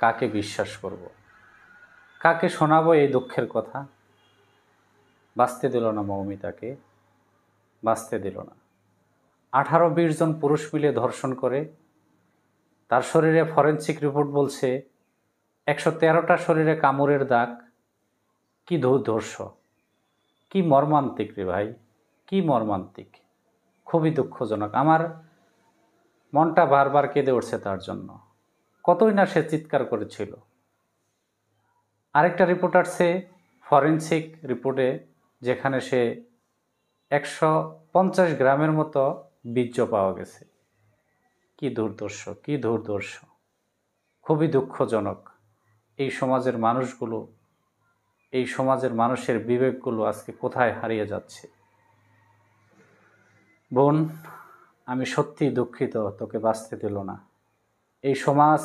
কাকে বিশ্বাস করব, কাকে শোনাবো এই দুঃখের কথা। বাঁচতে দিল না মৌমিতাকে, বাঁচতে দিল না। 18-20 জন পুরুষ মিলে ধর্ষণ করে। তার শরীরে ফরেনসিক রিপোর্ট বলছে 113টা শরীরে কামড়ের দাগ। কি দুর্ধর্ষ, কি মর্মান্তিক রে ভাই, কি মর্মান্তিক। খুবই দুঃখজনক। আমার মনটা বারবার কেঁদে উঠছে তার জন্য। কতই না সে চিৎকার করেছিল। আরেকটা রিপোর্ট আসছে ফরেনসিক রিপোর্টে, যেখানে সে 150 গ্রামের মতো বীর্য পাওয়া গেছে। কি দুর্দর্শ, কি দুর্দর্শ, খুবই দুঃখজনক। এই সমাজের মানুষগুলো, এই সমাজের মানুষের বিবেকগুলো আজকে কোথায় হারিয়ে যাচ্ছে। বোন, আমি সত্যিই দুঃখিত তোকে বাঁচতে দিল না। এই সমাজ